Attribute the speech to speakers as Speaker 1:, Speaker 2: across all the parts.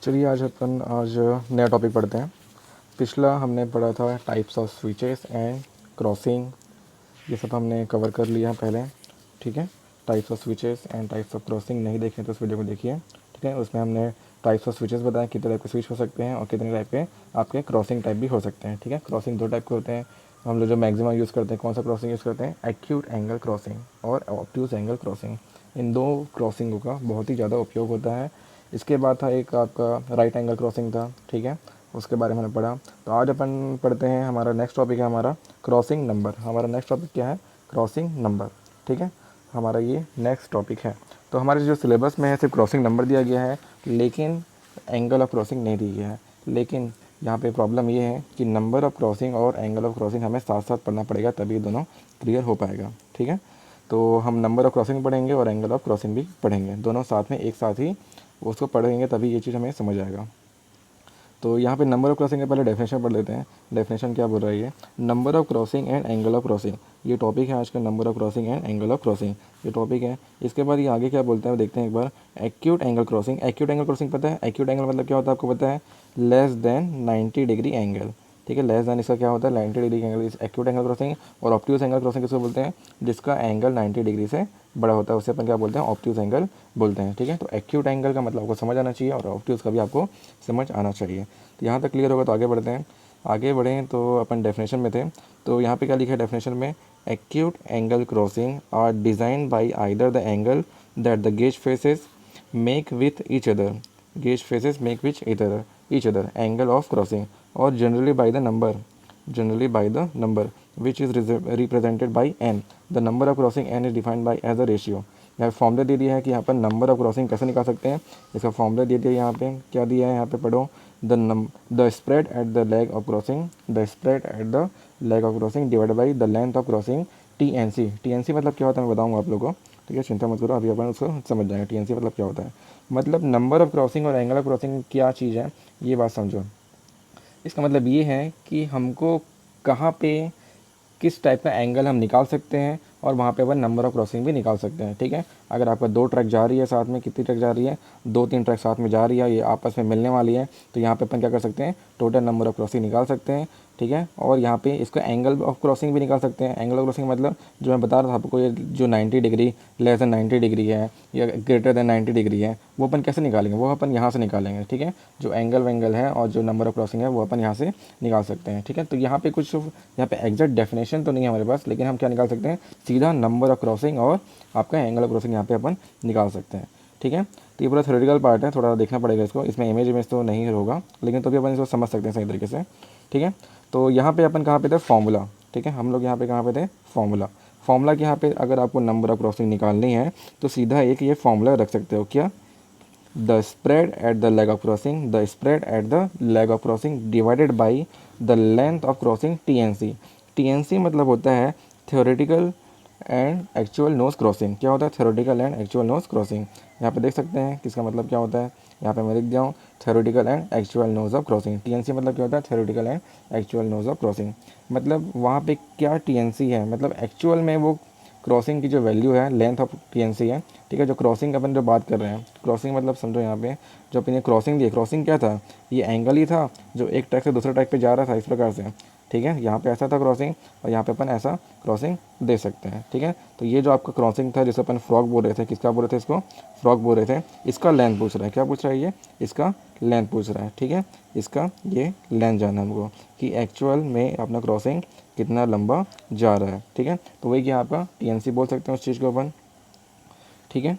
Speaker 1: चलिए आज नया टॉपिक पढ़ते हैं। पिछला हमने पढ़ा था types of switches and crossing, ये सब हमने कवर कर लिया पहले। ठीक है, types of switches and types of crossing नहीं देखें तो उस वीडियो को देखिए। ठीक है, उसमें हमने टाइप्स ऑफ स्विचेस बताया कितने टाइप के स्विच हो सकते हैं और कितने टाइप के आपके क्रॉसिंग टाइप भी हो सकते हैं। ठीक है, क्रॉसिंग दो टाइप के होते हैं। हम लोग जो मैक्सिमम यूज़ करते हैं, कौन सा क्रॉसिंग यूज़ करते हैं? एक्यूट एंगल क्रॉसिंग और ऑब्ट्यूज एंगल क्रॉसिंग। इन दो क्रॉसिंगों का बहुत ही ज़्यादा उपयोग होता है। इसके बाद था एक आपका राइट एंगल क्रॉसिंग था। ठीक है, उसके बारे में हमने पढ़ा। तो आज अपन पढ़ते हैं, हमारा नेक्स्ट टॉपिक है हमारा क्रॉसिंग नंबर। हमारा नेक्स्ट टॉपिक क्या है? Crossing number. ठीक है, हमारा ये नेक्स्ट टॉपिक है। तो हमारे जो सिलेबस में है सिर्फ क्रॉसिंग नंबर दिया गया है, लेकिन एंगल ऑफ क्रॉसिंग नहीं दी गया है। लेकिन यहाँ पे प्रॉब्लम ये है कि नंबर ऑफ क्रॉसिंग और एंगल ऑफ क्रॉसिंग हमें साथ साथ पढ़ना पड़ेगा, तभी दोनों क्लियर हो पाएगा। ठीक है, तो हम नंबर ऑफ क्रॉसिंग पढ़ेंगे और एंगल ऑफ क्रॉसिंग भी पढ़ेंगे, दोनों साथ में एक साथ ही उसको पढ़ेंगे, तभी ये चीज़ हमें समझ आएगा। तो यहाँ पे नंबर ऑफ क्रॉसिंग के पहले डेफिनेशन पढ़ लेते हैं। डेफिनेशन क्या बोल रहा है ये? Number of crossing and angle of crossing, ये टॉपिक है आज का। Number of crossing and angle of crossing ये टॉपिक है। इसके बाद ये आगे क्या बोलते हैं देखते हैं एक बार। Acute angle crossing. Acute angle crossing पता है? एक्यूट एंगल मतलब क्या होता है आपको पता है? Less than 90 degree angle. ठीक है, लेस देन इसका क्या होता है? 90 डिग्री एंगल इस एक्यूट एंगल क्रॉसिंग। और ऑब्ट्यूज एंगल क्रॉसिंग किसको बोलते हैं? जिसका एंगल 90 डिग्री से बड़ा होता है, उसे अपन क्या बोलते हैं? ऑब्ट्यूज एंगल बोलते हैं। ठीक है, तो एक्यूट एंगल का मतलब आपको समझ आना चाहिए और ऑब्ट्यूज का भी आपको समझ आना चाहिए। तो यहाँ तक क्लियर होगा, तो आगे बढ़ते हैं। आगे बढ़ें तो अपन डेफिनेशन में थे। तो यहाँ पे क्या लिखा है डेफिनेशन में? Acute angle crossing are design by either the angle that the gauge faces make with each other. Gauge faces make which each other angle of crossing, or generally by the number which is represented by n. The number of crossing n is defined by as a ratio. यहाँ formula दे दिया है कि यहाँ पर number of crossing कैसे निकाल सकते हैं। इसका फॉर्मूला दे दिया यहाँ पे, क्या दिया है यहाँ पे पढ़ो। The spread at the leg of crossing, the spread at the leg of crossing divide by the length of crossing TNC। TNC मतलब क्या होता है मैं बताऊँगा आप लोगों को। ठीक है, चिंता मत करो, अभी अपन उसको समझ जाएंगे TNC मतलब क्या होता है। मतलब नंबर ऑफ क्रॉसिंग और एंगल ऑफ क्रॉसिंग क्या चीज़ है, ये बात समझो। इसका मतलब ये है कि हमको कहाँ पे किस टाइप का एंगल हम निकाल सकते हैं और वहाँ पे अपन नंबर ऑफ क्रॉसिंग भी निकाल सकते हैं। ठीक है, अगर आपका दो ट्रैक जा रही है साथ में, कितनी ट्रैक जा रही है? 2-3 ट्रैक साथ में जा रही है, ये आपस में मिलने वाली है, तो यहाँ पे अपन क्या कर सकते हैं? टोटल नंबर ऑफ क्रॉसिंग निकाल सकते हैं। ठीक है, और यहाँ पे इसका एंगल ऑफ क्रॉसिंग भी निकाल सकते हैं। एंगल ऑफ क्रॉसिंग मतलब जो मैं बता रहा था आपको, ये जो 90 डिग्री, लेस देन 90 डिग्री है या ग्रेटर देन 90 डिग्री है, वो अपन कैसे निकालेंगे? वो अपन यहाँ से निकालेंगे। ठीक है, जो एंगल वेंगल है और जो नंबर ऑफ क्रॉसिंग है वो अपन यहाँ से निकाल सकते हैं। ठीक है, तो यहाँ पे कुछ यहाँ पे एग्जैक्ट डेफिनेशन तो नहीं है हमारे पास, लेकिन हम क्या निकाल सकते हैं? सीधा नंबर ऑफ क्रॉसिंग और आपका एंगल ऑफ क्रॉसिंग यहाँ पे अपन निकाल सकते हैं। ठीक है, तो ये पूरा थ्योरेटिकल पार्ट है, थोड़ा देखना पड़ेगा इसको। इसमें इमेज तो नहीं होगा, लेकिन तो भी अपन इसको समझ सकते हैं सही तरीके से। ठीक है, तो यहाँ पे अपन कहाँ पे थे? फॉर्मूला। ठीक है, हम लोग यहाँ पे कहाँ पे थे? फॉर्मूला। फॉर्मूला के यहाँ पे अगर आपको नंबर ऑफ क्रॉसिंग निकालनी है तो सीधा एक ये फॉर्मूला रख सकते हो। क्या? The spread at the leg of crossing, the spread at the leg of crossing divided by the length of crossing TNC। TNC मतलब होता है theoretical and actual nose crossing. क्या होता है? Theoretical and actual nose crossing. यहाँ पे देख सकते हैं किसका मतलब क्या होता है। यहाँ पे मैं लिख दिया हूँ theoretical and actual nose of crossing. TNC मतलब क्या होता है? Theoretical and actual nose of crossing. मतलब वहाँ पे क्या TNC है, मतलब एक्चुअल में वो क्रॉसिंग की जो वैल्यू है, लेंथ ऑफ TNC है। ठीक है, जो क्रॉसिंग अपन जो बात कर रहे हैं, क्रॉसिंग मतलब समझो यहाँ पे जो अपन ये क्रॉसिंग दी, क्रॉसिंग क्या था? ये एंगल ही था जो एक ट्रैक से दूसरे ट्रैक पे जा रहा था, इस प्रकार से। ठीक है, यहाँ पे ऐसा था क्रॉसिंग और यहाँ पे अपन ऐसा क्रॉसिंग दे सकते हैं। ठीक है, तो ये जो आपका क्रॉसिंग था जिसे अपन फ्रॉग बोल रहे थे, किसका बोल रहे थे? इसको फ्रॉग बोल रहे थे। इसका लेंथ पूछ रहा है। क्या पूछ रहा है ये? इसका लेंथ पूछ रहा है। ठीक है, इसका ये लेंथ जानना है हमको कि एक्चुअल में अपना क्रॉसिंग कितना लंबा जा रहा है। ठीक है, तो वही क्या आपका TNC बोल सकते हैं उस चीज़ को अपन। ठीक है,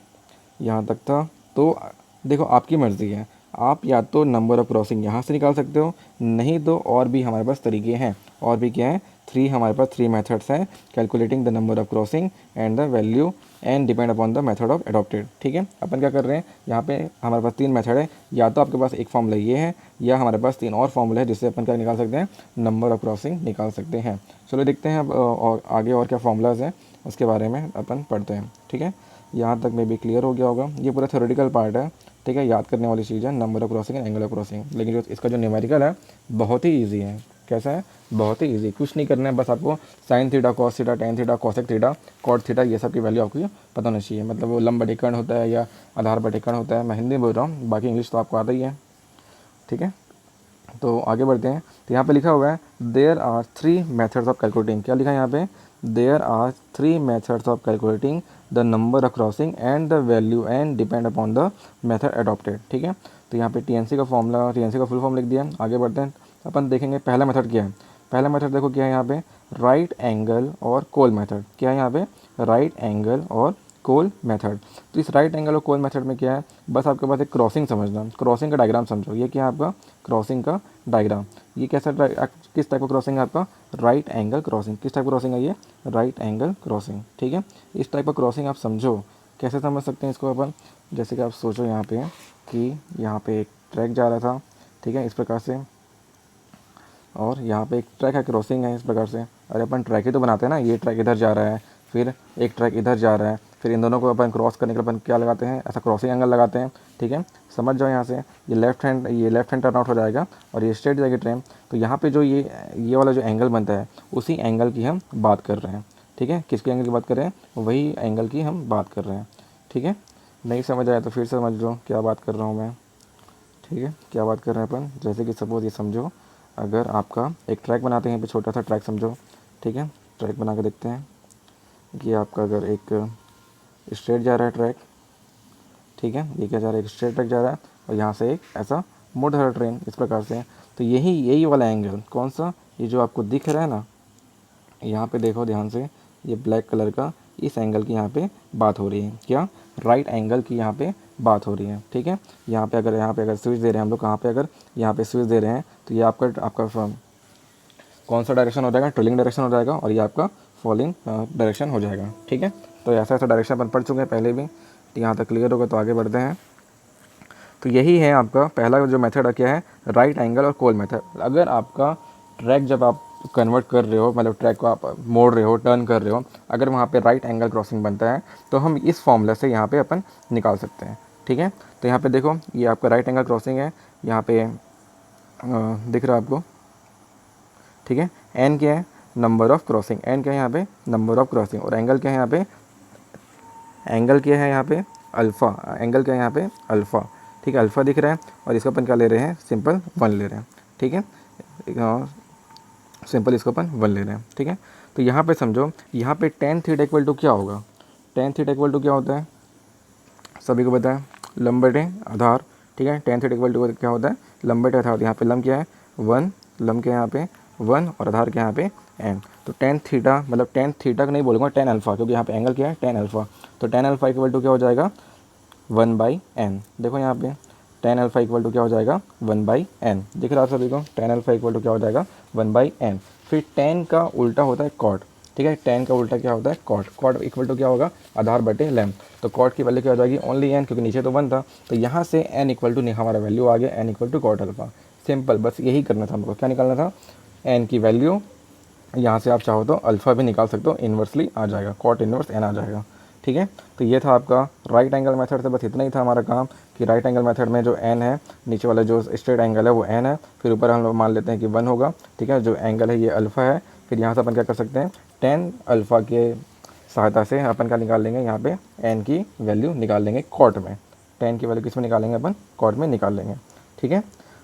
Speaker 1: यहाँ तक था। तो देखो आपकी मर्ज़ी है, आप या तो नंबर ऑफ क्रॉसिंग यहाँ से निकाल सकते हो, नहीं तो और भी हमारे पास तरीके हैं। और भी क्या है? हमारे पास 3 मेथड्स हैं calculating the number of crossing and the value and depend upon the method of adopted. ठीक है, अपन क्या कर रहे हैं यहाँ पे? हमारे पास 3 मेथड है। या तो आपके पास एक फॉर्मूला ये है, या हमारे पास 3 और फॉर्मूला है जिससे अपन क्या निकाल सकते हैं? नंबर ऑफ क्रॉसिंग निकाल सकते हैं। चलो देखते हैं अब और आगे और क्या फॉर्मूलाज हैं उसके बारे में अपन पढ़ते हैं। ठीक है, यहाँ तक में भी क्लियर हो गया होगा। ये पूरा थ्योरेटिकल पार्ट है। ठीक है, याद करने वाली चीज़ है number of crossing and angle of crossing. लेकिन जो इसका जो न्यूमेरिकल है बहुत ही ईजी है। कैसा है? बहुत ही ईजी। कुछ नहीं करना है, बस आपको sine theta, cos theta, tan theta, cosec theta, cot theta, ये सब की वैल्यू आपको पता होना चाहिए। मतलब वो लंब बटेकर्ण होता है या आधार बटेकर्ण होता है। मैं हिंदी बोल रहा हूँ, बाकी इंग्लिश तो आपको आता ही है। ठीक है, तो आगे बढ़ते हैं। तो यहाँ पे लिखा हुआ है there are 3 methods of calculating. क्या लिखा है यहाँ पे? There are 3 methods of calculating the number of crossing and the value and depend upon the method adopted. ठीक है, तो यहाँ पे टीएनसी का फॉर्मूला, टीएनसी का फुल फॉर्म लिख दिया। आगे बढ़ते हैं, अपन देखेंगे पहला मेथड क्या है। पहला मेथड देखो क्या है यहाँ पे, राइट एंगल और कोल मेथड। क्या है यहाँ पे? राइट एंगल और कोल मेथड। तो इस राइट एंगल और कोल मेथड में क्या है, बस आपके पास एक क्रॉसिंग समझना, क्रॉसिंग का डायग्राम समझो। ये क्या है आपका? क्रॉसिंग का डायग्राम। ये कैसा किस टाइप का क्रॉसिंग है आपका? Right angle crossing. किस टाइप का क्रॉसिंग है ये? Right angle crossing. ठीक है, इस टाइप का क्रॉसिंग आप समझो। कैसे समझ सकते हैं इसको अपन? जैसे कि आप सोचो यहाँ पे कि यहाँ पे एक ट्रैक जा रहा था, ठीक है, इस प्रकार से, और यहाँ पे एक ट्रैक है, क्रॉसिंग है इस प्रकार से। अरे अपन ट्रैक ही तो बनाते हैं ना, ये ट्रैक इधर जा रहा है, फिर एक ट्रैक इधर जा रहा है, फिर इन दोनों को अपन क्रॉस करने के लिए अपन क्या लगाते हैं? ऐसा क्रॉसिंग एंगल लगाते हैं। ठीक है, समझ जाओ यहाँ से, ये लेफ्ट हैंड टर्न आउट हो जाएगा और ये स्ट्रेट जाएगी ट्रेन। तो यहाँ पे जो ये वाला जो एंगल बनता है, उसी एंगल की हम बात कर रहे हैं। ठीक है, किसके एंगल की बात कर रहे हैं? वही एंगल की हम बात कर रहे हैं। ठीक है, नहीं समझ आया तो फिर से समझ लो क्या बात कर रहा हूँ मैं। ठीक है, क्या बात कर रहे हैं अपन? जैसे कि सपोज ये समझो, अगर आपका एक ट्रैक बनाते हैं, यहाँ पे छोटा सा ट्रैक समझो। ठीक है, ट्रैक बना के देखते हैं कि आपका अगर एक स्ट्रेट जा रहा है ट्रैक, ठीक है, ये क्या जा रहा है? एक स्ट्रेट ट्रैक जा रहा है और यहाँ से एक ऐसा मुड़ रहा है ट्रेन इस प्रकार से। तो यही वाला एंगल कौन सा? ये जो आपको दिख रहा है ना, यहाँ पे देखो ध्यान से, ये ब्लैक कलर का, इस एंगल की यहाँ पे बात हो रही है। क्या? राइट एंगल की यहाँ पे बात हो रही है। ठीक है, यहाँ पे अगर स्विच दे रहे हैं हम लोग, कहाँ पे? अगर यहाँ पे स्विच दे रहे हैं तो ये आपका कौन सा डायरेक्शन हो जाएगा? ट्रेलिंग डायरेक्शन हो जाएगा, और ये आपका फॉलिंग डायरेक्शन हो जाएगा। ठीक है, तो ऐसा डायरेक्शन अपन पढ़ चुके हैं पहले भी। तो यहाँ तक क्लियर होगा, तो आगे बढ़ते हैं। तो यही है आपका पहला जो मेथड है, क्या है? राइट एंगल और कोल मेथड। अगर आपका ट्रैक जब आप कन्वर्ट कर रहे हो, मतलब ट्रैक को आप मोड़ रहे हो, टर्न कर रहे हो, अगर वहाँ पे राइट एंगल क्रॉसिंग बनता है तो हम इस फॉर्मूला से यहाँ पे अपन निकाल सकते हैं। ठीक है, तो यहाँ पे देखो, ये आपका राइट एंगल क्रॉसिंग है, यहाँ पे दिख रहा है आपको। ठीक है, एन क्या है? Number of crossing. एन क्या है यहाँ पे? Number of crossing. और एंगल क्या है यहाँ पे? एंगल क्या है यहाँ पे? अल्फ़ा। एंगल क्या है यहाँ पे? अल्फ़ा। ठीक है, अल्फ़ा दिख रहा है, और इसका अपन क्या ले रहे हैं? सिंपल 1 ले रहे हैं। ठीक है, सिंपल इसको अपन 1 ले रहे हैं। ठीक है, तो यहाँ पे समझो, यहाँ पे tan थीटा इक्वल टू क्या होगा? tan थीटा इक्वल टू क्या होता है? सभी को पता है, लंब बटे आधार। ठीक है, tan थीटा इक्वल टू क्या होता है? लंब बटे आधार। यहाँ पे लंब क्या है? 1, लंब क्या है यहाँ पे? 1, और आधार क्या है यहाँ पे? n। तो tan थीटा, मतलब tan थीटा का नहीं बोलूँगा, tan अल्फ़ा, क्योंकि यहाँ पे एंगल क्या है? tan alpha. तो tan अल्फ़ा इक्वल टू क्या हो जाएगा? 1/n। देखो यहाँ पे tan अल्फ़ा इक्वल टू क्या हो जाएगा? 1/n। दिख रहा है सभी को? tan अल्फ़ा इक्वल टू क्या हो जाएगा? 1/n। फिर tan का उल्टा होता है cot। ठीक है, tan का उल्टा क्या होता है? cot। cot इक्वल टू क्या होगा? आधार बटे लैम्ब। तो cot की वैल्यू क्या हो जाएगी? ओनली n, क्योंकि नीचे तो 1 था। तो यहाँ से n इक्वल टू हमारा वैल्यू आ गया, n equal to cot alpha. Simple, बस यही करना था हमको। क्या निकालना था? n की वैल्यू। यहाँ से आप चाहो तो अल्फ़ा भी निकाल सकते हो, इन्वर्सली आ जाएगा, cot इन्वर्स n आ जाएगा। ठीक है, तो ये था आपका राइट एंगल मेथड से। बस इतना ही था हमारा काम, कि राइट एंगल मेथड में जो n है, नीचे वाला जो स्ट्रेट एंगल है वो n है, फिर ऊपर हम लोग मान लेते हैं कि 1 होगा। ठीक है, जो एंगल है ये अल्फ़ा है। फिर यहाँ से अपन क्या कर सकते हैं? tan अल्फ़ा के सहायता से अपन क्या निकाल लेंगे? यहाँ पे n की वैल्यू निकाल लेंगे कॉट में। tan की वैल्यू किस में निकालेंगे? अपन कॉट में निकाल लेंगे। ठीक है,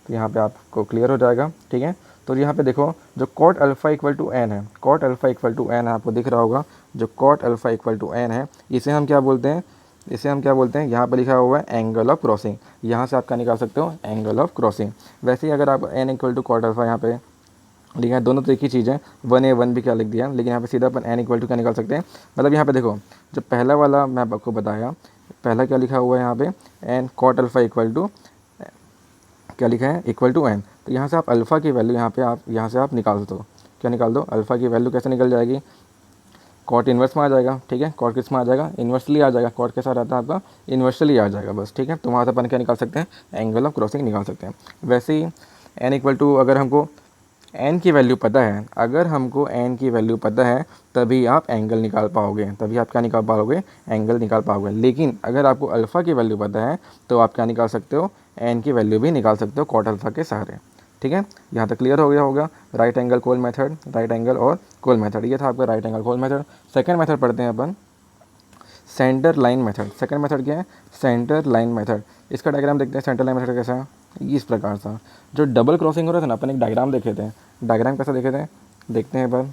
Speaker 1: तो यहाँ पे आपको क्लियर हो जाएगा। ठीक है, तो यहाँ पे देखो, जो cot alpha equal to n है, cot alpha equal to n है, आपको दिख रहा होगा, जो cot alpha equal to n है, इसे हम क्या बोलते हैं? इसे हम क्या बोलते हैं? यहाँ पे लिखा हुआ है एंगल ऑफ क्रॉसिंग। यहाँ से आप क्या निकाल सकते हो? Angle of crossing. वैसे ही अगर आप n equal to cot alpha यहाँ पे लिखा है, दोनों तो एक ही चीज़ है, 1a 1 भी क्या लिख दिया, लेकिन यहाँ पे सीधा अपन n इक्वल टू क्या निकाल सकते हैं? मतलब यहाँ पे देखो, जो पहला वाला मैं आपको बताया, पहला क्या लिखा हुआ है यहाँ पे? n cot alpha equal to क्या लिखा है? Equal to n। तो यहाँ से आप अल्फ़ा की वैल्यू यहाँ से आप निकाल दो। क्या निकाल दो? अल्फ़ा की वैल्यू कैसे निकल जाएगी? कॉट इन्वर्स में आ जाएगा। ठीक है, कॉट किस में आ जाएगा? इन्वर्सली आ जाएगा। कॉट कैसा रहता है आपका? इन्वर्सली आ जाएगा बस। ठीक है, तो वहाँ से अपन क्या निकाल सकते हैं? एंगल ऑफ क्रॉसिंग निकाल सकते हैं। वैसे ही n इक्वल टू, अगर हमको n की वैल्यू पता है, अगर हमको n की वैल्यू पता है, तभी आप एंगल निकाल पाओगे, तभी आप क्या निकाल पाओगे? एंगल निकाल पाओगे। लेकिन अगर आपको अल्फ़ा की वैल्यू पता है, तो आप क्या निकाल सकते हो? n की वैल्यू भी निकाल सकते हो कॉट अल्फ़ा के सहारे। ठीक है, यहाँ तक क्लियर हो गया होगा? Right angle Cole method, right angle और कोल मेथड, ये था आपका right angle Cole method. Second method पढ़ते हैं अपन, centre line method. Second method क्या है? Centre line method. इसका डायग्राम देखते हैं, सेंटर लाइन मेथड कैसा है। इस प्रकार सा। जो डबल क्रॉसिंग हो रहा था ना, अपन एक डायग्राम देखे थे, डायग्राम कैसा देखे थे, देखते हैं पर,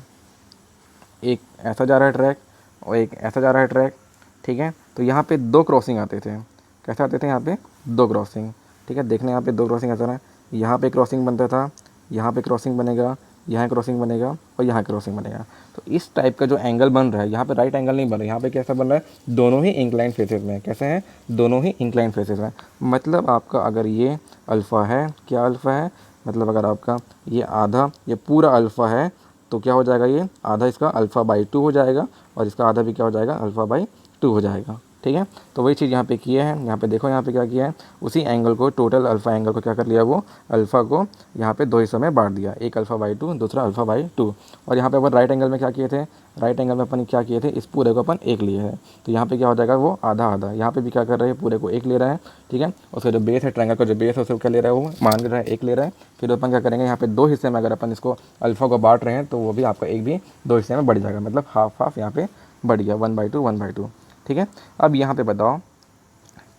Speaker 1: एक ऐसा जा रहा है ट्रैक और एक ऐसा जा रहा है ट्रैक, ठीक है। तो यहाँ पे दो क्रॉसिंग आते थे, कैसे आते थे यहाँ पे, दो क्रॉसिंग, ठीक है। देखने यहाँ पे दो क्रॉसिंग ऐसा रहा है, यहाँ पे क्रॉसिंग बनता था, यहाँ पे क्रॉसिंग बनेगा, यहाँ क्रॉसिंग बनेगा और यहाँ क्रॉसिंग बनेगा। तो इस टाइप का जो एंगल बन रहा है, यहाँ पे राइट एंगल नहीं बन रहा है, यहाँ पे कैसा बन रहा है, दोनों ही इंक्लाइन फेसेस में, कैसे हैं, दोनों ही इंक्लाइन फेसेस में। मतलब आपका अगर ये अल्फ़ा है, क्या अल्फ़ा है, मतलब अगर आपका ये आधा, ये पूरा अल्फ़ा है, तो क्या हो जाएगा, ये आधा इसका अल्फ़ा बाई 2 हो जाएगा और इसका आधा भी क्या हो जाएगा, अल्फ़ा बाई 2 हो जाएगा, ठीक है। तो वही चीज़ यहाँ पे किए हैं, यहाँ पे देखो, यहाँ पे क्या किया है, उसी एंगल को, टोटल अल्फ़ा एंगल को क्या कर लिया, वो अल्फ़ा को यहाँ पे दो हिस्सों में बांट दिया, एक अल्फ़ा बाई 2, दूसरा अल्फ़ा बाई 2। और यहाँ पे अपन राइट एंगल में क्या किए थे, राइट एंगल में अपन क्या किए थे, इस पूरे को अपन एक लिए हैं, तो यहाँ पे क्या हो जाएगा, वो आधा आधा, यहाँ पे भी क्या कर रहे हैं, पूरे को एक ले रहा है, ठीक है। उसका जो बेस है, ट्रायंगल का जो बेस है, उसको क्या ले रहा है, वो मान रहा है एक ले रहा है। फिर अपन क्या करेंगे, यहाँ पे दो हिस्से में अगर अपन इसको अल्फ़ा को बांट रहे हैं, तो वो भी आपका एक भी दो हिस्से में बढ़ जाएगा, मतलब हाफ हाफ यहाँ पे बढ़ गया, 1/2 1/2, ठीक है। अब यहाँ पे बताओ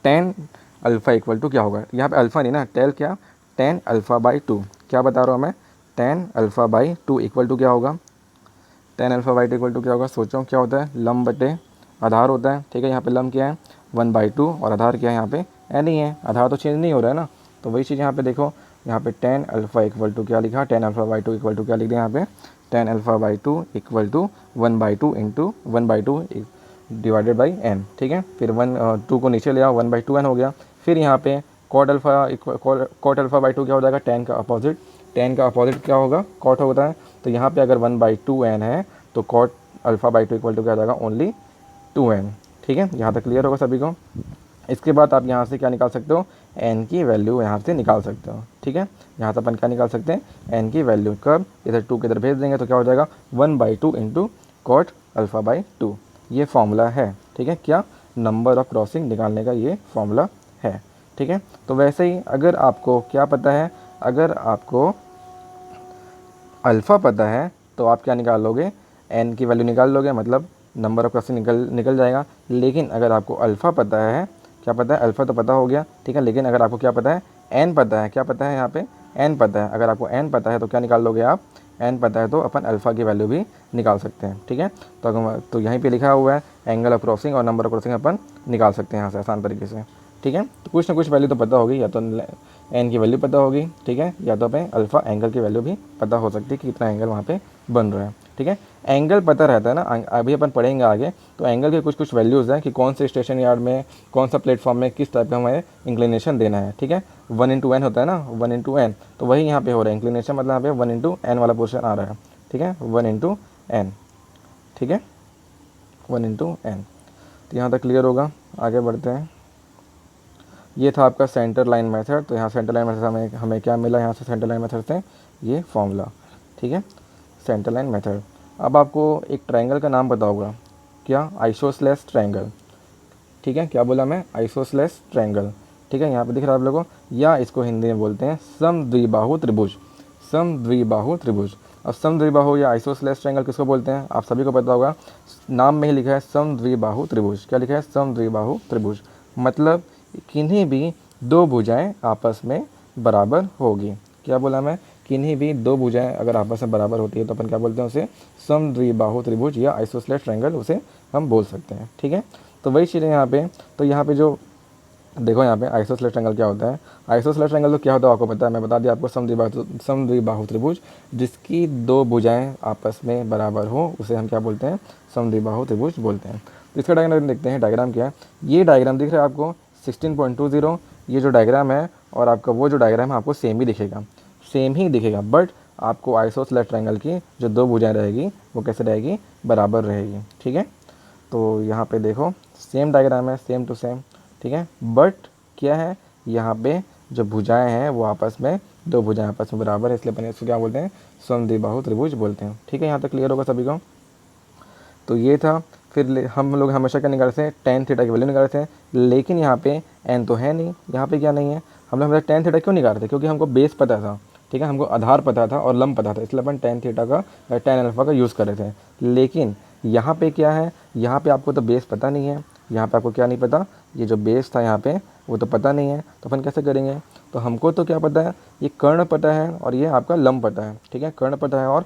Speaker 1: tan अल्फ़ा इक्वल टू क्या होगा, यहाँ पे अल्फ़ा नहीं ना, टेल क्या, tan अल्फ़ा बाई 2, क्या बता रहा हूँ मैं, tan alpha by 2 equal to क्या होगा, tan alpha by 2 equal to क्या होगा, सोचो क्या होता है, लंब बटे आधार होता है, ठीक है। यहाँ पे लंब क्या है, 1/2 और आधार क्या है, यहाँ पे एन ही है, आधार तो चेंज नहीं हो रहा है ना। तो वही चीज़ यहाँ पे देखो, यहाँ पे tan अल्फ़ा इक्वल टू क्या लिखा, tan alpha by 2 equal to क्या लिख दिया यहाँ पे, tan alpha by 2 equal to 1/2 into 1/2 divided by n, ठीक है। फिर 2 को नीचे ले आओ, 1/2 एन हो गया। फिर यहाँ पे कॉट अल्फ़ा बाई 2 क्या हो जाएगा, tan का अपोजिट, tan का अपोजिट क्या होगा, कॉट होता है। तो यहाँ पे अगर 1/2 एन है, तो cot alpha by 2 equal to क्या हो जाएगा, ओनली 2n, ठीक है। यहाँ तक क्लियर होगा सभी को। इसके बाद आप यहाँ से क्या निकाल सकते हो, n की वैल्यू यहाँ से निकाल सकते हो, ठीक है। यहाँ से अपन क्या निकाल सकते हैं, n की वैल्यू, कब, इधर 2 के इधर भेज देंगे तो क्या हो जाएगा, 1/2 इंटू कॉट अल्फ़ा बाई 2, ये फॉर्मूला है, ठीक है। क्या, नंबर ऑफ क्रॉसिंग निकालने का ये फॉर्मूला है, ठीक है। तो वैसे ही अगर आपको क्या पता है, अगर आपको अल्फ़ा पता है तो आप क्या निकाल लोगे, n की वैल्यू निकाल लोगे, मतलब नंबर ऑफ क्रॉसिंग निकल जाएगा। लेकिन अगर आपको अल्फ़ा पता है, क्या पता है, अल्फ़ा तो पता हो गया, ठीक है। लेकिन अगर आपको क्या पता है, n पता है, क्या पता है, यहाँ पे n पता है। अगर आपको n पता है तो क्या निकाल लोगे आप, n पता है तो अपन अल्फ़ा की वैल्यू भी निकाल सकते हैं, ठीक है। तो यहीं पे लिखा हुआ है एंगल ऑफ क्रॉसिंग और नंबर ऑफ क्रॉसिंग अपन निकाल सकते हैं यहाँ से आसान तरीके से, ठीक है। तो कुछ ना कुछ वैल्यू तो पता होगी, या तो n की वैल्यू पता होगी, ठीक है, या तो हमें अल्फ़ा एंगल की वैल्यू भी पता हो सकती है कि कितना एंगल वहाँ पे बन रहा है, ठीक है। एंगल पता रहता है ना, अभी अपन पढ़ेंगे आगे, तो एंगल के कुछ कुछ वैल्यूज़ हैं कि कौन से स्टेशन यार्ड में, कौन सा प्लेटफॉर्म में किस टाइप का हमें इंक्लिनेशन देना है, ठीक है। 1/n होता है ना, 1/n, तो वही यहाँ पे हो रहा है इंक्लिनेशन, मतलब यहाँ पे 1/n वाला पोर्शन आ रहा है, ठीक है, 1/n, ठीक है, 1/n। तो यहाँ तक क्लियर होगा, आगे बढ़ते हैं। ये था आपका सेंटर लाइन मेथड। तो यहाँ सेंटर लाइन मेथड हमें क्या मिला, यहाँ से सेंटर लाइन मेथड से ये फॉर्मूला, ठीक है, सेंटर लाइन मेथड। अब आपको एक ट्रायंगल का नाम पता होगा, क्या, आइसोसेलेस ट्रायंगल, ठीक है। क्या बोला मैं, आइसोसेलेस ट्रायंगल, ठीक है। यहाँ पे दिख रहा है आप लोगों को, या इसको हिंदी में बोलते हैं समद्विबाहु त्रिभुज, समद्विबाहु त्रिभुज। अब समद्विबाहु या आइसोसेलेस ट्रायंगल किसको बोलते हैं, आप सभी को पता होगा, नाम में ही लिखा है समद्विबाहु त्रिभुज। क्या लिखा है, समद्विबाहु त्रिभुज, मतलब किन्हीं भी दो भुजाएं आपस में बराबर होगी। क्या बोला मैं, किन्हीं भी दो भुजाएं अगर आपस में बराबर होती है तो अपन क्या बोलते हैं, उसे समद्विबाहु त्रिभुज या आइसोसेलेस ट्रायंगल उसे हम बोल सकते हैं, ठीक है। तो वही चीज़ है यहाँ पे। तो यहाँ पे जो देखो, यहाँ पे आइसोसेलेस ट्रायंगल क्या होता है, आइसोसेलेस ट्रायंगल तो क्या होता है आपको पता है, मैं बता दिया आपको, समद्विबाहु त्रिभुज, जिसकी दो भुजाएं आपस में बराबर हो उसे हम क्या बोलते हैं, समद्विबाहु त्रिभुज बोलते हैं। तो इसका डायग्राम देखते हैं, डायग्राम क्या है, ये डायग्राम दिख रहा है आपको 16.20, ये जो डायग्राम है और आपका वो जो डायग्राम है आपको सेम ही दिखेगा, सेम ही दिखेगा, बट आपको आइसोसेलेस ट्रायंगल की जो दो भुजाएं रहेगी वो कैसे रहेगी, बराबर रहेगी, ठीक है। तो यहाँ पे देखो सेम डायग्राम है, सेम टू सेम, ठीक है, बट क्या है, यहाँ पे जो भुजाएं हैं वो आपस में, दो भुजाएं आपस में बराबर है, इसलिए अपन इसको क्या बोलते हैं, समद्विबाहु त्रिभुज बोलते हैं, ठीक है। यहाँ तक क्लियर होगा सभी को। तो ये था। फिर हम लोग हमेशा क्या निकालते हैं, tan थीटा की वैल्यू निकालते हैं, लेकिन यहाँ पे n तो है नहीं, यहाँ पे क्या नहीं है, हम लोग हमेशा tan थीटा क्यों निकालते, क्योंकि हमको बेस पता था, ठीक है, हमको आधार पता था और लंब पता था, इसलिए अपन tan थीटा का tan अल्फा का यूज़ कर रहे थे। लेकिन यहाँ पे क्या है, यहाँ पे आपको तो बेस पता नहीं है, यहाँ पे आपको क्या नहीं पता, ये जो बेस था यहाँ पे वो तो पता नहीं है, तो अपन कैसे करेंगे, तो हमको तो क्या पता है, ये कर्ण पता है और ये आपका लंब पता है, ठीक है, कर्ण पता है और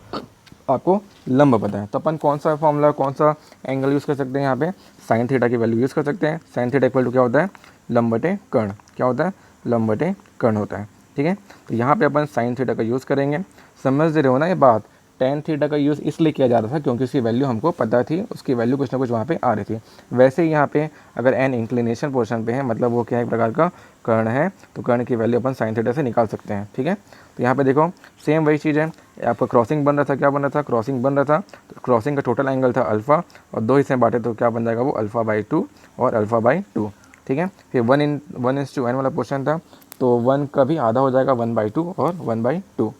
Speaker 1: आपको लंब पता है। तो अपन कौन सा फॉर्मूला, कौन सा एंगल यूज़ कर सकते हैं यहाँ पे, साइन थीटा की वैल्यू यूज़ कर सकते हैं। साइन थीटा इक्वल टू क्या होता है, लंब बटे कर्ण, क्या होता है, लंब बटे कर्ण होता है, ठीक है। तो यहाँ पे अपन साइन थीटा का यूज़ करेंगे। समझ रहे हो ना ये बात। टेन थीटा का यूज़ इसलिए किया जा रहा था क्योंकि उसकी वैल्यू हमको पता थी, उसकी वैल्यू कुछ ना कुछ वहाँ पे आ रही थी। वैसे ही यहाँ पे अगर एन इंक्लिनेशन पोर्शन पे है, मतलब वो क्या एक प्रकार का कर्ण है, तो कर्ण की वैल्यू अपन साइन थीटा से निकाल सकते हैं, ठीक है। तो यहाँ पे देखो सेम वही चीज़ है, आपका क्रॉसिंग बन रहा था, क्या बन रहा था, क्रॉसिंग बन रहा था। तो क्रॉसिंग का टोटल एंगल था अल्फ़ा, और दो हिस्से में बांटे तो क्या बन जाएगा वो अल्फ़ा/2 और अल्फ़ा/2, ठीक है। फिर 1:n वाला पोर्शन था, तो 1 का भी आधा हो जाएगा, 1/2 और 1/2।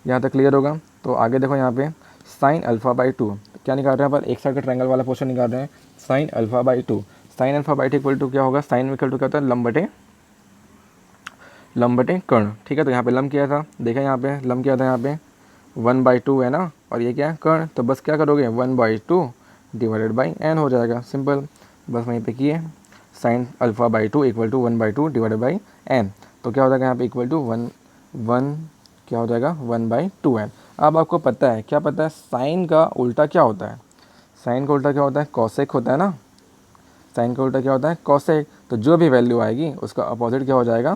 Speaker 1: यहाँ तक क्लियर होगा। तो आगे देखो यहाँ पे साइन अल्फ़ा/2 क्या निकाल रहे हैं पर एक साइड का ट्रायंगल वाला पोर्शन निकाल रहे हैं, sign अल्फ़ा/2। Sign alpha equal to क्या होगा, साइन इक्वल टू क्या होता है, लंब बटे कर्ण, ठीक है। तो यहाँ पे लंब किया था, देखा यहाँ पे लंब किया था, यहाँ पे 1/2 है ना, और ये क्या है कर्ण, तो बस क्या करोगे 1/2 डिवाइडेड बाई n हो जाएगा, सिंपल, बस वहीं पे किए। Sine alpha equal to 1/2 divided by n, तो क्या हो जाएगा यहाँ पे इक्वल टू 1 क्या हो जाएगा 1/2n। अब आपको पता है, क्या पता है, साइन का उल्टा क्या होता है, साइन का उल्टा क्या होता है, कॉसेक होता है ना। साइन का उल्टा क्या होता है, कॉसेक। तो जो भी वैल्यू आएगी उसका अपोजिट क्या हो जाएगा,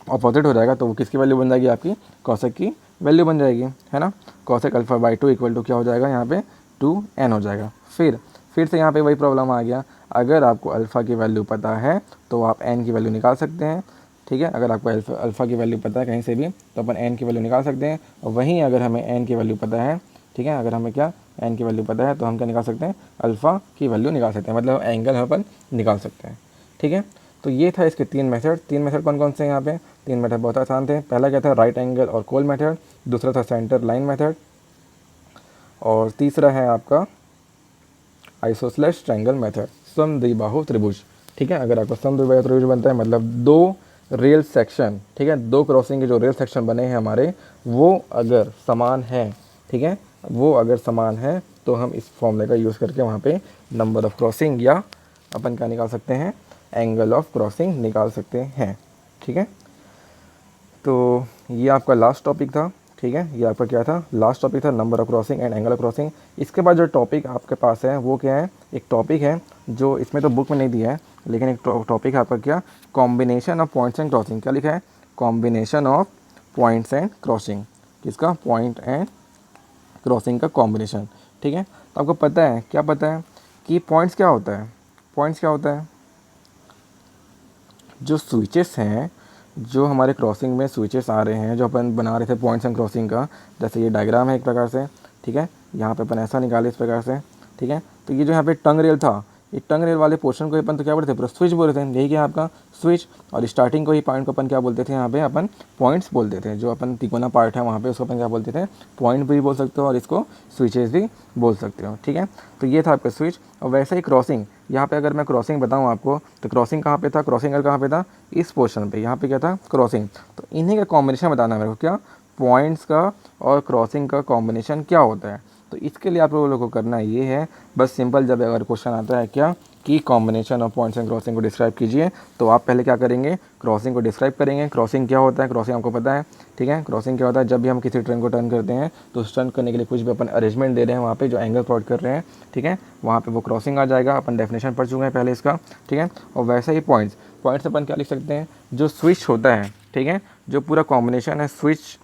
Speaker 1: अपोजिट हो जाएगा, तो वो किसकी वैल्यू बन जाएगी, आपकी कॉसेक की वैल्यू बन जाएगी, है ना। कॉसेक अल्फ़ा/2 इक्वल टू क्या हो जाएगा यहाँ पे 2n हो जाएगा। फिर से यहाँ पे वही प्रॉब्लम आ गया, अगर आपको अल्फ़ा की वैल्यू पता है तो आप n की वैल्यू निकाल सकते हैं, ठीक है। अगर आपको अल्फ़ा की वैल्यू पता है कहीं से भी तो अपन n की वैल्यू निकाल सकते हैं। और वहीं अगर हमें n की वैल्यू पता है, ठीक है, अगर हमें क्या n की वैल्यू पता है तो हम क्या निकाल सकते हैं, अल्फ़ा की वैल्यू निकाल सकते हैं, मतलब एंगल हम अपन निकाल सकते हैं, ठीक है। तो ये था इसके 3 मेथड। 3 मेथड कौन कौन से हैं यहाँ पे, 3 मेथड बहुत आसान थे। पहला क्या था, राइट एंगल और कोल मेथड, दूसरा था सेंटर लाइन मेथड, और तीसरा है आपका आइसोसेलेस ट्रायंगल मेथड, समद्विबाहु त्रिभुज, ठीक है। अगर आपको समद्विबाहु त्रिभुज बनता है मतलब दो रेल सेक्शन, ठीक है, दो क्रॉसिंग के जो रेल सेक्शन बने हैं हमारे, वो अगर समान है, ठीक है, वो अगर समान है तो हम इस फॉर्मूले का यूज़ करके वहाँ पे नंबर ऑफ क्रॉसिंग या अपन क्या निकाल सकते हैं, एंगल ऑफ क्रॉसिंग निकाल सकते हैं, ठीक है। तो ये आपका लास्ट टॉपिक था, ठीक है, ये आपका क्या था, लास्ट टॉपिक था, number of crossing and angle of crossing. इसके बाद जो टॉपिक आपके पास है वो क्या है, एक टॉपिक है जो इसमें तो बुक में नहीं दिया है, लेकिन एक टॉपिक है आपका क्या, combination of points and crossing. क्या लिखा है, combination of points and crossing, किसका, पॉइंट एंड क्रॉसिंग का कॉम्बिनेशन, ठीक है। तो आपको पता है, क्या पता है कि पॉइंट्स क्या होता है, पॉइंट्स क्या होता है, जो स्विचेस हैं, जो हमारे क्रॉसिंग में स्विचेस आ रहे हैं, जो अपन बना रहे थे पॉइंट्स एंड क्रॉसिंग का, जैसे ये डायग्राम है एक प्रकार से, ठीक है, यहाँ पे अपन ऐसा निकाले इस प्रकार से, ठीक है। तो ये जो यहाँ पे टंग रेल था, ये टंग रेल वाले पोर्शन को अपन तो क्या बोलते थे, पूरा स्विच बोल रहे थे, यही क्या आपका स्विच। और स्टार्टिंग को ही पॉइंट को अपन क्या बोलते थे, यहाँ पे अपन पॉइंट्स बोलते थे, जो अपन तिकोना पार्ट है वहाँ पे उसको अपन क्या बोलते थे, पॉइंट भी बोल सकते हो और इसको स्विचेस भी बोल सकते हो, ठीक है। तो ये था आपका स्विच। और वैसे ही क्रॉसिंग, यहाँ पे अगर मैं क्रॉसिंग बताऊँ आपको तो क्रॉसिंग कहाँ पे था, क्रॉसिंग कहाँ पे था, इस पोर्शन पे, यहाँ पे क्या था, क्रॉसिंग। तो इन्हीं का कॉम्बिनेशन बताना है मेरे को, क्या, पॉइंट्स का और क्रॉसिंग का कॉम्बिनेशन क्या होता है। तो इसके लिए आप लोगों को करना ये है, बस सिंपल, जब अगर क्वेश्चन आता है क्या कि combination of points and crossing को डिस्क्राइब कीजिए, तो आप पहले क्या करेंगे, क्रॉसिंग को डिस्क्राइब करेंगे। क्रॉसिंग क्या होता है, क्रॉसिंग आपको पता है, ठीक है। क्रॉसिंग क्या होता है, जब भी हम किसी ट्रेन को टर्न करते हैं तो उस टर्न करने के लिए कुछ भी अपन अरेंजमेंट दे रहे हैं, वहाँ पे जो एंगल प्लॉट कर रहे हैं, ठीक है, वहाँ पे वो क्रॉसिंग आ जाएगा। अपन डेफिनेशन पढ़ चुके हैं पहले इसका, ठीक है। और वैसे ही पॉइंट्स अपन क्या लिख सकते हैं, जो स्विच होता है, ठीक है, जो पूरा कॉम्बिनेशन है स्विच,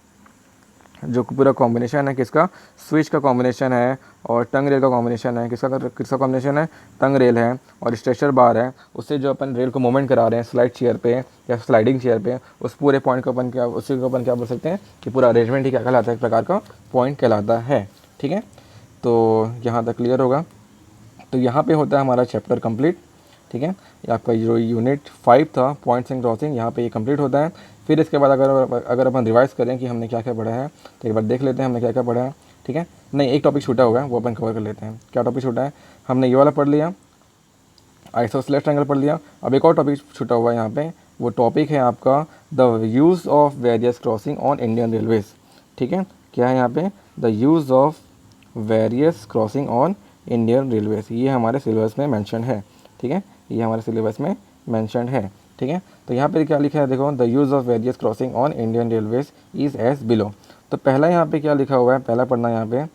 Speaker 1: जो पूरा कॉम्बिनेशन है किसका, स्विच का कॉम्बिनेशन है और टंग रेल का कॉम्बिनेशन है, किसका कॉम्बिनेशन है, टंग रेल है और स्ट्रेचर बार है, उससे जो अपन रेल को मूवमेंट करा रहे हैं स्लाइड चेयर पे या स्लाइडिंग चेयर पे, उस पूरे पॉइंट को अपन क्या, उसी को अपन क्या बोल सकते हैं कि पूरा अरेंजमेंट ही क्या कहलाता है, एक प्रकार का पॉइंट कहलाता है, ठीक है। तो यहाँ तक क्लियर होगा। तो यहाँ पे होता है हमारा चैप्टर कंप्लीट, ठीक है। ये आपका जो यूनिट 5 था पॉइंट्स एंड क्रॉसिंग, यहाँ पे ये कंप्लीट होता है। फिर इसके बाद अगर अपन रिवाइज करें कि हमने क्या क्या पढ़ा है, तो एक बार देख लेते हैं हमने क्या क्या पढ़ा है, ठीक है। नहीं, एक टॉपिक छूटा हुआ है, वो अपन कवर कर लेते हैं। क्या टॉपिक छूटा है, हमने ये वाला पढ़ लिया, आइसोसेलेस ट्रायंगल पढ़ लिया। अब एक और टॉपिक छूटा हुआ है यहाँ पे, वो टॉपिक है आपका the use of various crossing on Indian railways, ठीक है। क्या है यहाँ पे, the use of various crossing on Indian railways, ये हमारे सिलेबस में मेंशन है, ठीक है, ये हमारे सिलेबस में मेंशन है। ठीक है। तो यहाँ पे क्या लिखा है देखो, the use of various crossing on Indian railways is as below. तो पहला यहाँ पे क्या लिखा हुआ है, पहला पढ़ना यहाँ पे,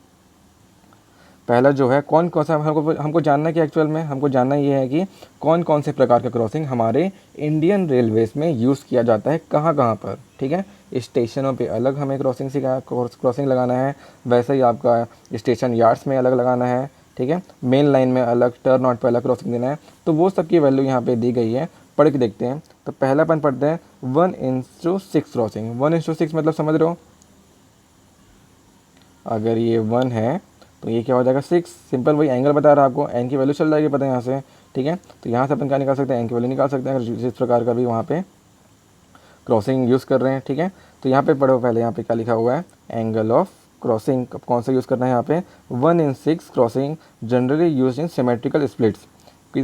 Speaker 1: पहला जो है कौन कौन सा, हमको जानना है कि एक्चुअल में हमको जानना ये है कि कौन कौन से प्रकार का क्रॉसिंग हमारे इंडियन रेलवेज़ में यूज़ किया जाता है, कहाँ कहाँ पर, ठीक है। स्टेशनों पे अलग हमें क्रॉसिंग लगाना है, वैसे ही आपका स्टेशन यार्ड्स में अलग लगाना है, ठीक है। मेन लाइन में अलग, टर्न आउट पर अलग क्रॉसिंग देना है। तो वो सब की वैल्यू यहाँ पे दी गई है, पढ़ के देखते हैं। तो पहला अपन पढ़ते हैं 1:6 क्रॉसिंग। 1:6 मतलब समझ रहे हो, अगर ये 1 है तो ये क्या हो जाएगा 6। सिंपल वही एंगल बता रहा है आपको, एन की वैल्यू चल जाएगी पता है यहाँ से, ठीक है। तो यहाँ से अपन क्या निकाल सकते हैं, एन की वैल्यू निकाल सकते हैं अगर जिस प्रकार का भी वहाँ पे क्रॉसिंग यूज़ कर रहे हैं, ठीक है। तो यहाँ पे पढ़ो पहले, यहाँ पे क्या लिखा हुआ है, एंगल ऑफ क्रॉसिंग कौन सा यूज़ करना है यहाँ पे, 1:6 crossing generally use in symmetrical splits.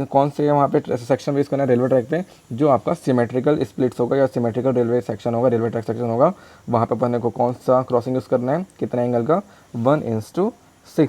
Speaker 1: कौन से वहाँ पे सेक्शन यूज़ करना है रेलवे ट्रैक पे, जो आपका सिमेट्रिकल स्प्लिट्स होगा या सिमेट्रिकल रेलवे सेक्शन होगा, रेलवे ट्रैक सेक्शन होगा, वहाँ पे अपन को कौन सा क्रॉसिंग यूज़ करना है, कितना एंगल का, 1:6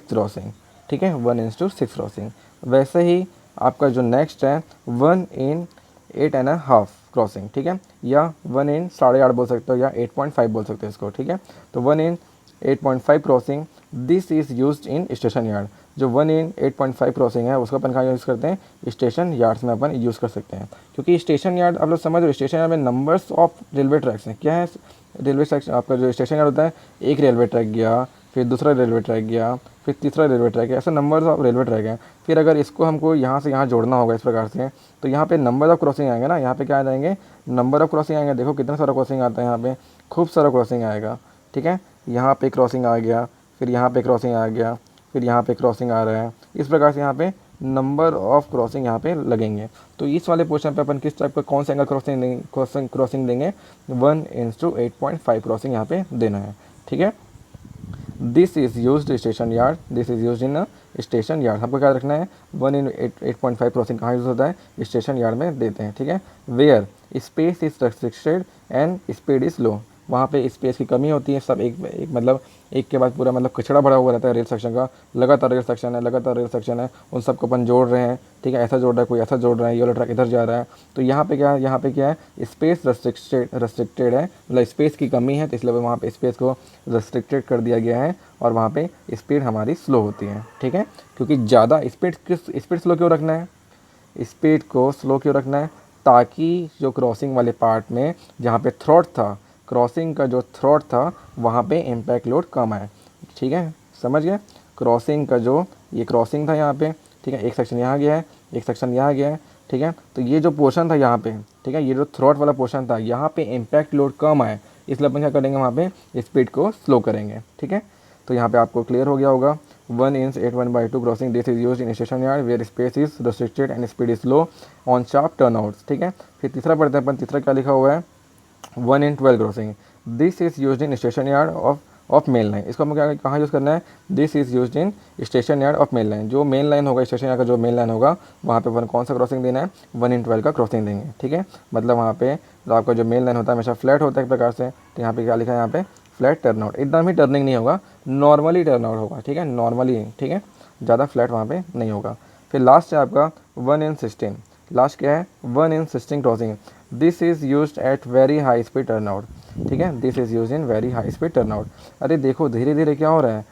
Speaker 1: क्रॉसिंग, ठीक है, 1:6 क्रॉसिंग। वैसे ही आपका जो नेक्स्ट है 1:8.5 क्रॉसिंग, ठीक है, या 1:8.5 बोल सकते हो, या 8.5 बोल सकते हो इसको, ठीक है। तो 1:8.5 crossing this is used in station yard. जो 1:8.5 क्रॉसिंग है उसको अपन कहाँ यूज़ करते हैं, स्टेशन यार्ड्स में अपन यूज़ कर सकते हैं। क्योंकि स्टेशन यार्ड आप लोग समझ रहे हो, स्टेशन यार्ड में नंबर्स ऑफ रेलवे ट्रैक्स हैं। क्या है रेलवे सेक्शन, आपका जो स्टेशन यार्ड होता है, एक रेलवे ट्रैक गया, फिर दूसरा रेलवे ट्रैक गया, फिर तीसरा रेलवे ट्रैक है, ऐसे नंबर्स ऑफ रेलवे ट्रैक हैं। फिर अगर इसको हमको यहाँ से यहाँ जोड़ना होगा इस प्रकार से, तो यहाँ पे नंबर ऑफ क्रॉसिंग आएंगे ना, यहाँ पे क्या आ जाएंगे, नंबर ऑफ क्रॉसिंग आएंगे। देखो कितना सारा क्रॉसिंग आता है, यहाँ पे खूब सारा क्रॉसिंग आएगा, ठीक है। यहाँ पे क्रॉसिंग आ गया, फिर यहाँ पे क्रॉसिंग आ गया, फिर यहाँ पे क्रॉसिंग आ रहा है, इस प्रकार से यहाँ पे नंबर ऑफ क्रॉसिंग यहाँ पे लगेंगे। तो इस वाले पोर्शन पे अपन किस टाइप का कौन सा एंगल क्रॉसिंग देंगे, 1:8.5 क्रॉसिंग यहाँ पे देना है, ठीक है। This is used station yard, this is used in station yard. हमको क्या रखना है, 1:8.5 क्रॉसिंग कहाँ यूज़ होता है, स्टेशन यार्ड में देते हैं, ठीक है। Where space is restricted and speed is low, वहाँ पे स्पेस की कमी होती है, सब एक मतलब एक के बाद पूरा मतलब कचड़ा भरा हुआ रहता है रेल सेक्शन का, लगातार रेल सेक्शन है, उन सबको अपन जोड़ रहे हैं, ठीक है। ऐसा जोड़ रहा है, कोई ऐसा जोड़ रहा है, ये वाला ट्रैक इधर जा रहा है। तो यहाँ पे क्या है, स्पेस रेस्ट्रिक्टेड है, मतलब स्पेस की कमी है, तो इसलिए वहाँ पे स्पेस को रेस्ट्रिक्टेड कर दिया गया है, और वहाँ पे स्पीड हमारी स्लो होती है, ठीक है। क्योंकि ज़्यादा स्पीड स्लो क्यों रखना है, स्पीड को स्लो क्यों रखना है, ताकि जो क्रॉसिंग वाले पार्ट में जहाँ पे थ्रॉट था, क्रॉसिंग का जो थ्रॉट था, वहाँ पे इम्पैक्ट लोड कम आए, ठीक है, समझ गए। क्रॉसिंग का जो ये क्रॉसिंग था यहाँ पे, ठीक है, एक सेक्शन यहाँ गया है, एक सेक्शन यहाँ गया है, ठीक है। तो ये जो पोर्शन था यहाँ पे, ठीक है, ये जो थ्रॉट वाला पोर्शन था, यहाँ पे इम्पैक्ट लोड कम आए, इसलिए अपन क्या करेंगे, वहाँ पे स्पीड को स्लो करेंगे, ठीक है। तो यहाँ पे आपको क्लियर हो गया होगा। 1:8.1/2 crossing this is use in station yard where space is restricted and speed is low on sharp turnouts, ठीक है। फिर तीसरा पढ़ते हैं अपन, तीसरा क्या लिखा हुआ है, 1:12 crossing this is use in station yard of main line. इसको हमें क्या कहाँ यूज़ करना है, this is use in station yard of main line. जो मेन लाइन होगा, स्टेशन यार्ड का जो मेन लाइन होगा, वहाँ पे अपन कौन सा क्रॉसिंग देना है, 1:12 का क्रॉसिंग देंगे, ठीक है। मतलब वहाँ पे जो आपका जो मेन लाइन होता है हमेशा फ्लैट होता है एक प्रकार से, तो यहाँ पे क्या लिखा है, यहाँ पे फ्लैट टर्न आउट, एकदम ही टर्निंग नहीं होगा, नॉर्मली टर्न आउट होगा, ठीक है, नॉर्मली, ठीक है, ज़्यादा फ्लैट वहाँ पे नहीं होगा। फिर लास्ट है आपका 1:16, लास्ट क्या है, 1:16 crossing this is used eight very high speed turn out, ठीक है, this is use in very high speed turn out. अरे देखो धीरे धीरे क्या हो रहा है,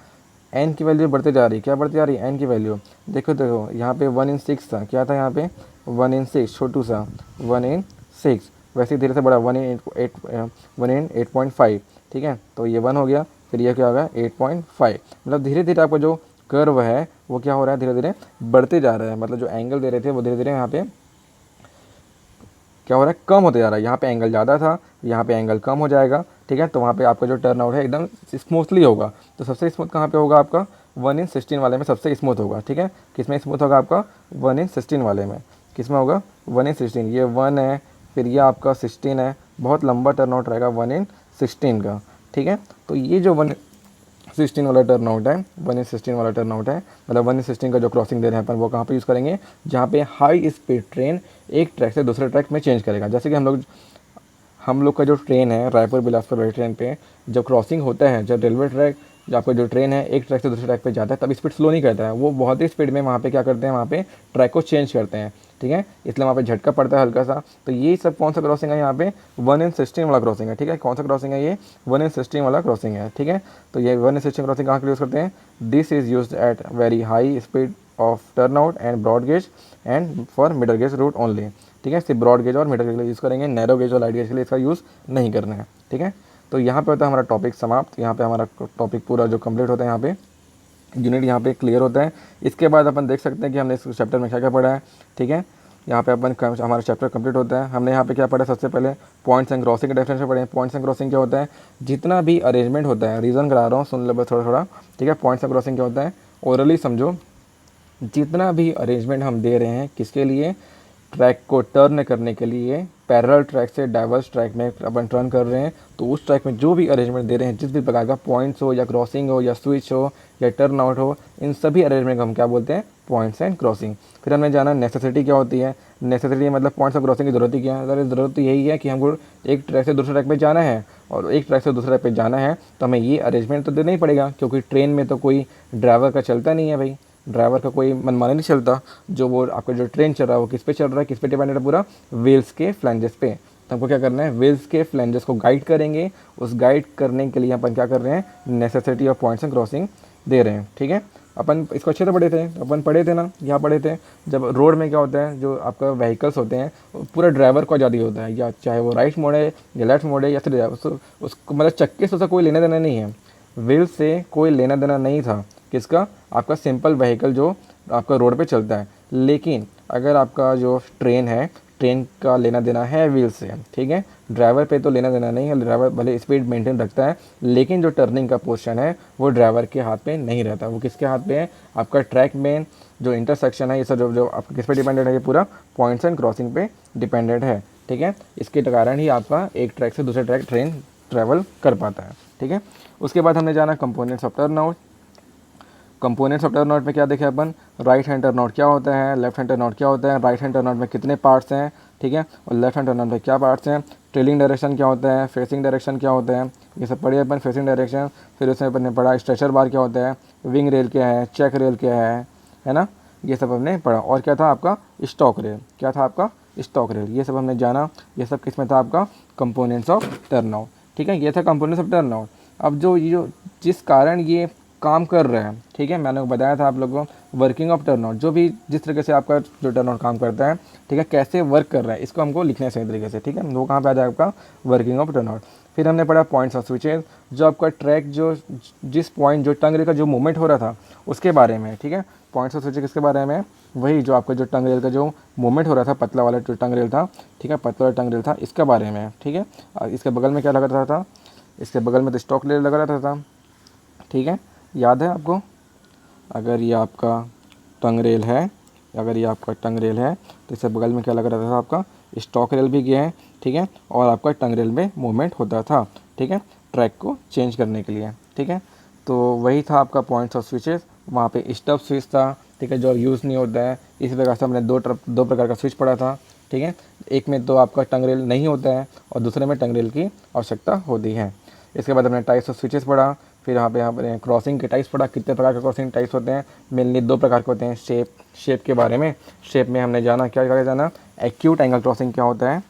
Speaker 1: एन की वैल्यू बढ़ते जा रही है, क्या बढ़ती जा रही है, एन की वैल्यू। देखो यहाँ पे 1:6 था, क्या था यहाँ पे 1:6, छोटू सा 1:6, वैसे धीरे से बड़ा 1:8.5, ठीक है। तो ये 1 हो गया, फिर ये क्या हो गया 8.5, मतलब धीरे धीरे आपका जो कर्व है वो क्या हो रहा है, धीरे धीरे बढ़ते जा रहा है। मतलब जो एंगल दे रहे थे वो धीरे धीरे यहाँ पे क्या हो रहा है, कम होते जा रहा है। यहाँ पे एंगल ज़्यादा था, यहाँ पे एंगल कम हो जाएगा, ठीक है। तो वहाँ पे आपका जो टर्न आउट है एकदम स्मूथली होगा। तो सबसे स्मूथ कहाँ पे होगा आपका, 1:16 वाले में सबसे स्मूथ होगा, ठीक है। किस में स्मूथ होगा आपका, 1:16 वाले में, किस में होगा 1:16, ये 1 है, फिर ये आपका 16 है, बहुत लंबा टर्न आउट रहेगा 1:16 का, ठीक है। तो ये जो 1:16 वाला टर्न आउट है, 1:16 वाला टर्न आउट है, मतलब 1:16 का जो क्रॉसिंग दे रहे हैं अपन, वो कहाँ पे यूज़ करेंगे, जहाँ पे हाई स्पीड ट्रेन एक ट्रैक से दूसरे ट्रैक में चेंज करेगा। जैसे कि हम लोग का जो ट्रेन है, रायपुर बिलासपुर वाली ट्रेन पे जब क्रॉसिंग होता है, जब रेलवे ट्रैक, जब आपका जो ट्रेन है एक ट्रैक से दूसरे ट्रैक पे जाता है, तब स्पीड स्लो नहीं करता है, वो बहुत ही स्पीड में वहाँ पे क्या करते हैं, वहाँ पे ट्रैक को चेंज करते हैं। ठीक है, इसलिए वहाँ पे झटका पड़ता है हल्का सा। तो ये सब कौन सा क्रॉसिंग है यहाँ पे, 1 in 16 वाला क्रॉसिंग है, ठीक है। कौन सा क्रॉसिंग है ये, 1 in 16 वाला क्रॉसिंग है, ठीक है। तो ये 1 in 16 क्रॉसिंग कहाँ के लिए यूज़ करते हैं, this is use at very high speed of turn out and broad gauge and for middle gauge route only, ठीक है। सिर्फ ब्रॉड गेज और मिडल गेज के लिए यूज़ करेंगे, नैरो गेज और लाइट गेज के लिए इसका यूज़ नहीं करना है, ठीक है। तो यहाँ पे होता है हमारा टॉपिक समाप्त, यहाँ पे हमारा टॉपिक पूरा जो कंप्लीट होता है, यहाँ पे यूनिट यहाँ पे क्लियर होता है। इसके बाद अपन देख सकते हैं कि हमने इस चैप्टर में क्या क्या पढ़ा है, ठीक है। यहाँ पे अपन हमारा चैप्टर कंप्लीट होता है। हमने यहाँ पे क्या पढ़ा, सबसे पहले पॉइंट्स एंड क्रॉसिंग के डेफिनेशन पढ़े हैं। पॉइंट्स एंड क्रॉसिंग क्या होता है, जितना भी अरेंजमेंट होता है, रीज़न करा रहा हूँ, सुन लो बस थोड़ा थोड़ा, ठीक है। पॉइंट्स एंड क्रॉसिंग क्या होता है, ओरली समझो, जितना भी अरेंजमेंट हम दे रहे हैं किसके लिए, ट्रैक को टर्न करने के लिए, पैरेलल ट्रैक से डाइवर्स ट्रैक में अपन टर्न कर रहे हैं, तो उस ट्रैक में जो भी अरेंजमेंट दे रहे हैं, जिस भी प्रकार का पॉइंट्स हो या क्रॉसिंग हो या स्विच हो या टर्न आउट हो, इन सभी अरेंजमेंट को हम क्या बोलते हैं, पॉइंट्स एंड क्रॉसिंग। फिर हमने जाना नेसेसिटी क्या होती है। नेसेसिटी मतलब पॉइंट्स ऑफ क्रॉसिंग की ज़रूरत ही क्या है, अगर ज़रूरत तो यही है कि हमको एक ट्रैक से दूसरे ट्रैक पे जाना है, और एक ट्रैक से दूसरे ट्रैक पे जाना है तो हमें ये अरेंजमेंट तो देना ही पड़ेगा, क्योंकि ट्रेन में तो कोई ड्राइवर का चलता नहीं है भाई, ड्राइवर का कोई मनमानी नहीं चलता। जो वो आपका जो ट्रेन चल रहा है वो किस पे चल रहा है, किस पे डिपेंडेड है, पूरा व्हील्स के फ्लैंजेस पे। तो हमको क्या करना है, व्हील्स के फ्लैंजेस को गाइड करेंगे। उस गाइड करने के लिए अपन क्या कर रहे हैं, necessity of points and crossing दे रहे हैं, ठीक है। अपन इसको अच्छे से पढ़े थे, अपन पढ़े थे ना, यहाँ पढ़े थे। जब रोड में क्या होता है, जो आपका व्हीकल्स होते हैं, पूरा ड्राइवर को आज़ादी होता है, या चाहे वो राइट मोड़ है या लेफ्ट मोड़ है, या फिर उसको मतलब चक्के से उसका कोई लेना देना नहीं है, व्हील से कोई लेना देना नहीं था। किसका, आपका सिंपल व्हीकल जो आपका रोड पे चलता है। लेकिन अगर आपका जो ट्रेन है, ट्रेन का लेना देना है व्हील से, ठीक है। ड्राइवर पे तो लेना देना नहीं है, ड्राइवर भले स्पीड मेंटेन रखता है, लेकिन जो टर्निंग का पोर्शन है वो ड्राइवर के हाथ पे नहीं रहता। वो किसके हाथ पे है, आपका ट्रैक में जो इंटरसेक्शन है, ये सब जो आपका किस पे डिपेंडेड है, ये पूरा पॉइंट्स एंड क्रॉसिंग पे डिपेंडेड है, ठीक है। इसके कारण ही आपका एक ट्रैक से दूसरे ट्रैक ट्रेन ट्रैवल कर पाता है, ठीक है। उसके बाद हमने जाना components of turn out. Components of turn out में क्या देखे अपन, राइट हैंड टर्न आउट क्या होता है, लेफ्ट हैंड टर्न आउट क्या होता है, राइट हैंड टर्न आउट में कितने पार्ट्स हैं, ठीक है, और लेफ्ट हैंड टर्न आउट में क्या पार्ट्स हैं, ट्रेलिंग डायरेक्शन क्या होता है, फेसिंग डायरेक्शन क्या होता है, ये सब पढ़े अपन। फेसिंग डायरेक्शन, फिर उसमें अपन ने पढ़ा स्ट्रेचर बार क्या होता है, विंग रेल क्या है, चेक रेल क्या है ना, ये सब हमने पढ़ा। और क्या था आपका, स्टॉक रेल, क्या था आपका, स्टॉक रेल, ये सब हमने जाना। ये सब किस में था आपका, कंपोनेंट्स ऑफ टर्न आउट, ठीक है। ये था कंपोनेंट्स ऑफ टर्न आउट। अब जो जिस कारण ये काम कर रहे हैं, ठीक है, मैंने बताया था आप लोगों को, वर्किंग ऑफ टर्न आउट, जो भी जिस तरीके से आपका जो टर्न आउट काम करता है, ठीक है, कैसे वर्क कर रहा है, इसको हमको लिखना है सही तरीके से, ठीक है। वो कहाँ पे आ जाएगा आपका, वर्किंग ऑफ टर्न आउट। फिर हमने पढ़ा पॉइंट्स ऑफ स्विचेज, जो आपका ट्रैक जो जिस पॉइंट जो टंग रेल का जो मूवमेंट हो रहा था उसके बारे में, ठीक है। पॉइंट्स ऑफ स्विचेज किसके बारे में, वही जो आपका जो टंग रेल का जो मूवमेंट हो रहा था, पतला वाला जो टंग रेल था, ठीक है, पतला वाला टंग रेल था, इसके बारे में, ठीक है। इसके बगल में क्या लगा रहा था, इसके बगल में तो स्टॉक रेल लगा रहता था, ठीक है, याद है आपको। अगर ये आपका टंग रेल है, अगर ये आपका टंग रेल है, तो इसके बगल में क्या लगा रहता था, आपका स्टॉक रेल भी गया है, ठीक है, और आपका टंग रेल में मूवमेंट होता था, ठीक है, ट्रैक को चेंज करने के लिए, ठीक है। तो वही था आपका पॉइंट्स ऑफ स्विचेस। वहाँ पे स्टब स्विच था, ठीक है, जो यूज़ नहीं होता है। इसी प्रकार से हमने दो प्रकार का स्विच पढ़ा था, ठीक है। एक में तो आपका टंग रेल नहीं होता है और दूसरे में टंग रेल की आवश्यकता होती है। इसके बाद हमने टाइप्स ऑफ स्विचेस पढ़ा। फिर यहाँ पे क्रॉसिंग के टाइप्स पढ़ा, कितने प्रकार के क्रॉसिंग टाइप्स होते हैं, मेनली 2 प्रकार के होते हैं। शेप के बारे में, शेप में हमने जाना क्या जाना, एक्यूट एंगल क्रॉसिंग क्या होता है,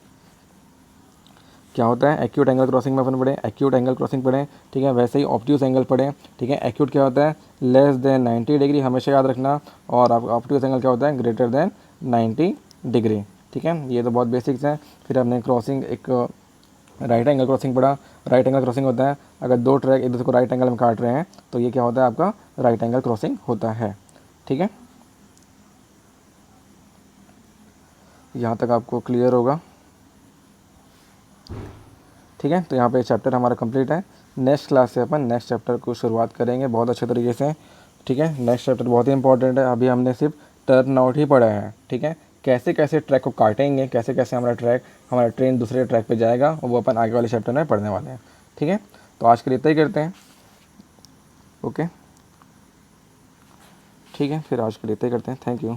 Speaker 1: एक्यूट एंगल क्रॉसिंग में अपन पढ़े, एक्यूट एंगल क्रॉसिंग पढ़े, ठीक है। वैसे ही ऑब्ट्यूज एंगल पढ़े, ठीक है। एक्यूट क्या होता है, लेस देन 90 डिग्री, हमेशा याद रखना। और ऑब्ट्यूज एंगल क्या होता है, ग्रेटर देन 90 डिग्री, ठीक है। ये तो बहुत बेसिक्स हैं। फिर हमने क्रॉसिंग एक राइट एंगल क्रॉसिंग पढ़ा। राइट एंगल क्रॉसिंग होता है अगर 2 ट्रैक एक दूसरे को राइट एंगल में काट रहे हैं, तो ये क्या होता है, आपका राइट एंगल क्रॉसिंग होता है, ठीक है। यहाँ तक आपको क्लियर होगा, ठीक है। तो यहाँ पे चैप्टर हमारा कंप्लीट है। नेक्स्ट क्लास से अपन नेक्स्ट चैप्टर को शुरुआत करेंगे बहुत अच्छे तरीके से, ठीक है। नेक्स्ट चैप्टर बहुत ही इंपॉर्टेंट है। अभी हमने सिर्फ टर्न आउट ही पढ़ा है, ठीक है। कैसे कैसे ट्रैक को काटेंगे, कैसे कैसे हमारा ट्रेन दूसरे ट्रैक पे जाएगा, वो अपन आगे वाले चैप्टर में पढ़ने वाले हैं, ठीक है। तो आज के लिए इतना ही करते हैं, ओके, ठीक है। फिर आज के लिए इतना ही करते हैं। Thank you.